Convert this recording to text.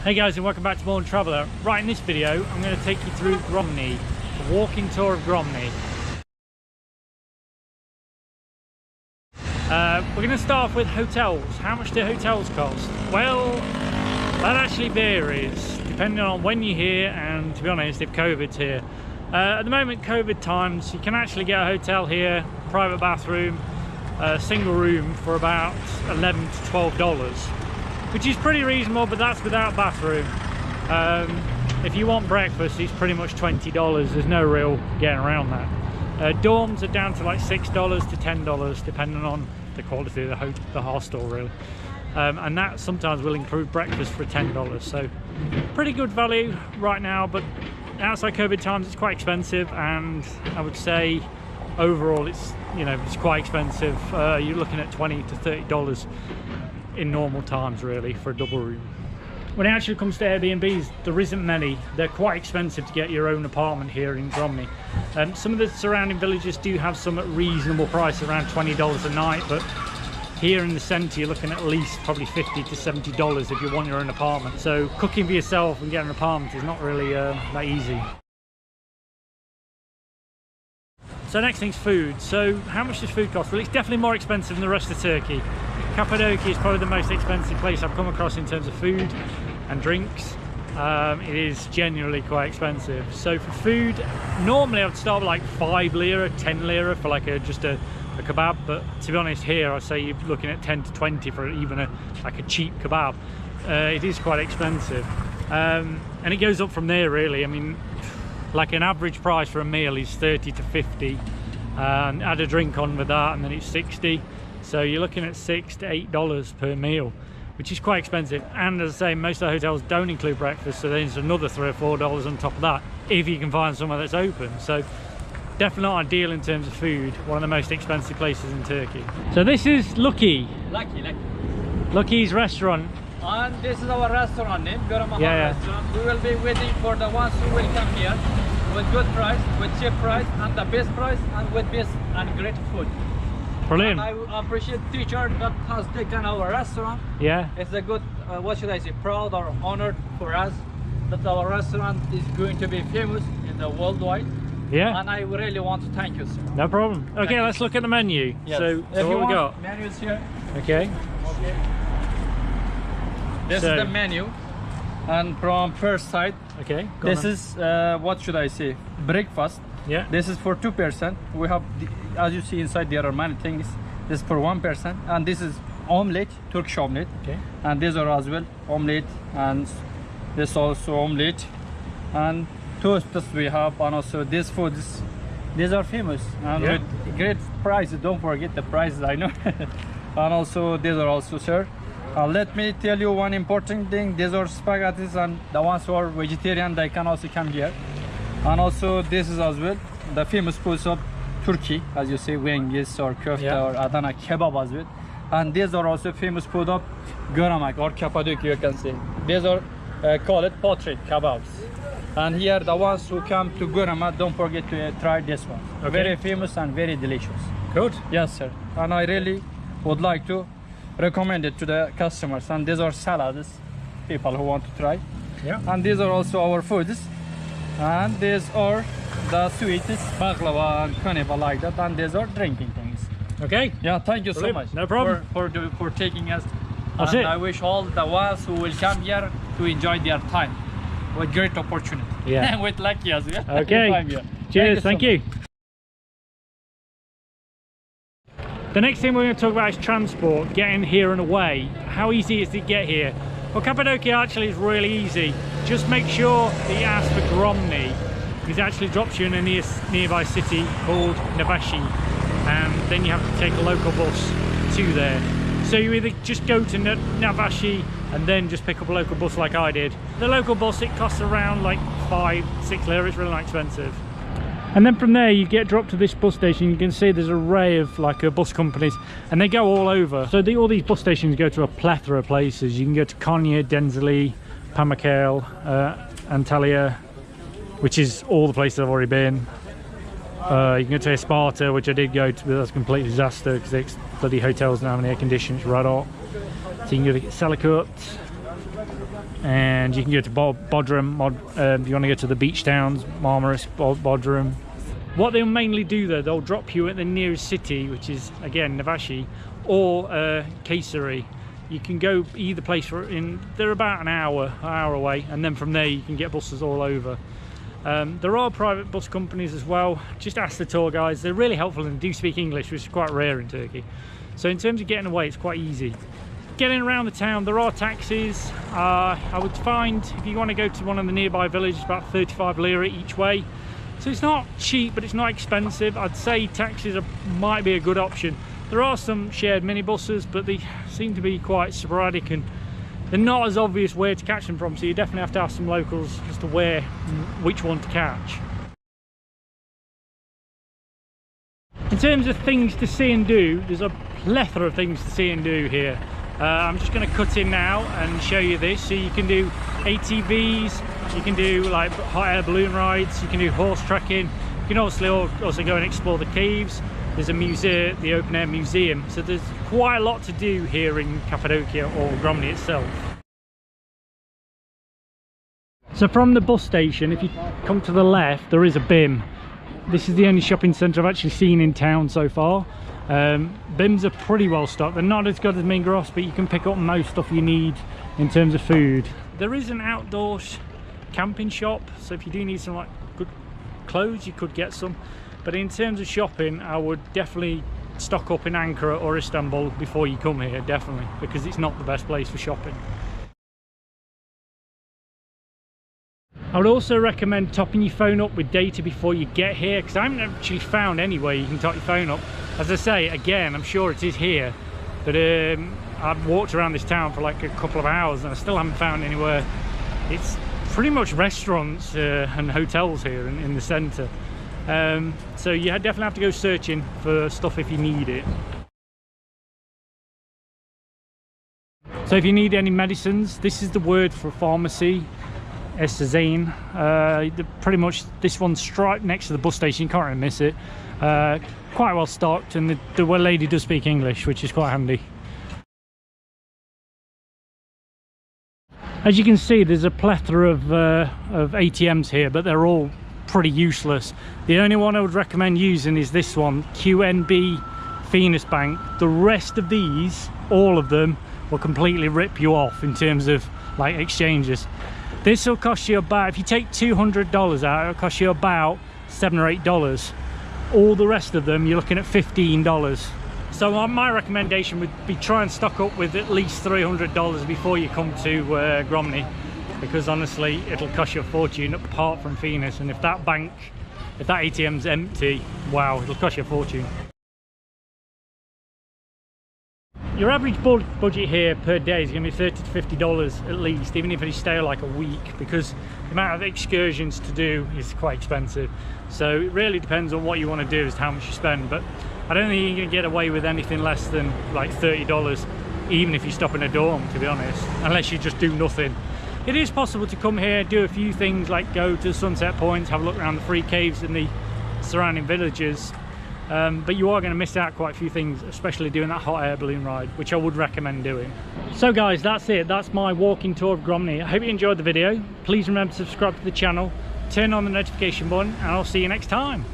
Hey guys, and welcome back to Born Traveller. Right, in this video I'm going to take you through Göreme, a walking tour of Göreme. We're going to start off with hotels. How much do hotels cost? Well, that actually varies depending on when you're here and, to be honest, if COVID's here. At the moment, COVID times, you can actually get a hotel here, private bathroom, single room for about $11 to $12, which is pretty reasonable, but that's without bathroom. If you want breakfast, it's pretty much $20. There's no real getting around that. Dorms are down to like $6 to $10, depending on the quality of the hostel, really. And that sometimes will include breakfast for $10. So pretty good value right now, but outside COVID times, it's quite expensive, and I would say overall it's quite expensive. You're looking at $20 to $30 in normal times, really, for a double room. When it actually comes to Airbnbs, there isn't many. They're quite expensive to get your own apartment here in Göreme. Some of the surrounding villages do have some at reasonable price, around $20 a night, but here in the centre you're looking at least probably $50 to $70 if you want your own apartment. So cooking for yourself and getting an apartment is not really that easy. So next thing's food. So how much does food cost? Well, it's definitely more expensive than the rest of Turkey. Cappadocia is probably the most expensive place I've come across in terms of food and drinks. It is genuinely quite expensive. So for food, normally I would start with like 5 lira, 10 lira for like just a kebab, but to be honest, here I'd say you're looking at 10 to 20 for even like a cheap kebab. It is quite expensive, and it goes up from there, really. I mean, like an average price for a meal is 30 to 50, and add a drink on with that and then it's 60. So you're looking at $6 to $8 per meal, which is quite expensive. And as I say, most of the hotels don't include breakfast, so there's another $3 or $4 on top of that if you can find somewhere that's open. So definitely not ideal in terms of food. One of the most expensive places in Turkey. So this is Lucky's restaurant. And this is our restaurant name, Göreme Restaurant. We will be waiting for the ones who will come here with good price, with cheap price, and the best price, and with best and great food. Brilliant. And I appreciate teacher that has taken our restaurant. Yeah. It's a good, what should I say, proud or honored for us that our restaurant is going to be famous in the worldwide. Yeah. And I really want to thank you, sir. No problem. Okay, let's look at the menu. Yes. So what we got? Menus here. Okay. This is the menu, and from first side, okay, this is what should I say, breakfast. Yeah. This is for 2 person. We have, as you see inside, there are many things. This is for 1 person, and this is omelette, Turkish omelette. Okay. And these are as well omelette, and this also omelette, and toasts we have, and also these foods. These are famous and with great prices. Don't forget the prices, I know. And also these are also served. Let me tell you one important thing. These are spaghettis, and the ones who are vegetarian, they can also come here. And also this is as well the famous foods of Turkey, as you say, wengis or köfte or Adana kebab as well. And these are also famous food of Göreme or Cappadocia, you can say. These are called portrait kebabs. And here the ones who come to Göreme, don't forget to try this one. Okay. Very famous and very delicious. Good. Yes, sir. And I really would like to recommend it to the customers. And these are salads, people who want to try. Yeah. And these are also our foods. And these are the sweets, baklava and kaneba, like that. And these are drinking things. Okay. Yeah, thank you so much. No problem. For taking us. That's and it. I wish all the ones who will come here to enjoy their time with great opportunity. Yeah. And with lucky as well. Okay. Cheers. Thank you. The next thing we're going to talk about is transport, getting here and away. How easy is it to get here? Well, Cappadocia actually is really easy. Just make sure that you ask for Göreme, because it actually drops you in a nearby city called Navashi, and then you have to take a local bus to there. So you either just go to Navashi and then just pick up a local bus like I did. The local bus, it costs around like 5-6 lira. It's really not expensive. And then from there you get dropped to this bus station. You can see there's an array of like bus companies, and they go all over. So all these bus stations go to a plethora of places. You can go to Konya, Denzili, Pamukkale, Antalya, which is all the places I've already been. You can go to Sparta, which I did go to, but that's a complete disaster because the bloody hotels don't have any air conditioning. It's right hot. So you can go to Salakut, and you can go to Bodrum if you want to go to the beach towns, Marmaris, Bodrum. What they'll mainly do though, they'll drop you at the nearest city, which is again Navashi or Kayseri. You can go either place they're about an hour away, and then from there you can get buses all over. There are private bus companies as well. Just ask the tour guides, they're really helpful and do speak English, which is quite rare in Turkey. So in terms of getting away, it's quite easy. Getting around the town, there are taxis. I would find if you want to go to one of the nearby villages, about 35 lira each way. So it's not cheap, but it's not expensive. I'd say taxis might be a good option. There are some shared minibuses, but they seem to be quite sporadic and they're not as obvious where to catch them from, so you definitely have to ask some locals as to which one to catch. In terms of things to see and do, there's a plethora of things to see and do here. I'm just going to cut in now and show you this. So you can do ATVs, you can do like hot air balloon rides, you can do horse trekking, you can obviously also go and explore the caves. There's a museum, the open air museum, so there's quite a lot to do here in Cappadocia or Göreme itself. So from the bus station, if you come to the left, there is a BIM. This is the only shopping centre I've actually seen in town so far. BIMs are pretty well stocked. They're not as good as Mingros, but you can pick up most stuff you need in terms of food. There is an outdoor camping shop, so if you do need some like good clothes, you could get some. But in terms of shopping, I would definitely stock up in Ankara or Istanbul before you come here, definitely, because it's not the best place for shopping. I would also recommend topping your phone up with data before you get here, because I haven't actually found anywhere you can top your phone up. As I say, again, I'm sure it is here, but I've walked around this town for like a couple of hours and I still haven't found anywhere. It's pretty much restaurants and hotels here in the centre. So you definitely have to go searching for stuff if you need it. So if you need any medicines, this is the word for pharmacy. Eczane. Pretty much this one's right next to the bus station, you can't really miss it. Quite well stocked, and the lady does speak English, which is quite handy. As you can see, there's a plethora of ATMs here, but they're all pretty useless. The only one I would recommend using is this one, QNB Venus Bank. The rest of these, all of them, will completely rip you off in terms of like exchanges. This will cost you about, if you take $200 out, it'll cost you about $7 or $8. All the rest of them, you're looking at $15. So my recommendation would be try and stock up with at least $300 before you come to Göreme, because honestly, it'll cost you a fortune apart from Venus. And if that ATM's empty, wow, it'll cost you a fortune. Your average budget here per day is going to be $30 to $50 at least, even if you stay like a week, because the amount of excursions to do is quite expensive. So it really depends on what you want to do as to how much you spend, but I don't think you're going to get away with anything less than like $30, even if you stop in a dorm, to be honest, unless you just do nothing. It is possible to come here, do a few things like go to sunset points, have a look around the free caves in the surrounding villages. But you are going to miss out quite a few things, especially doing that hot air balloon ride, which I would recommend doing. So guys, that's it. That's my walking tour of Göreme. I hope you enjoyed the video. Please remember to subscribe to the channel, turn on the notification button, and I'll see you next time.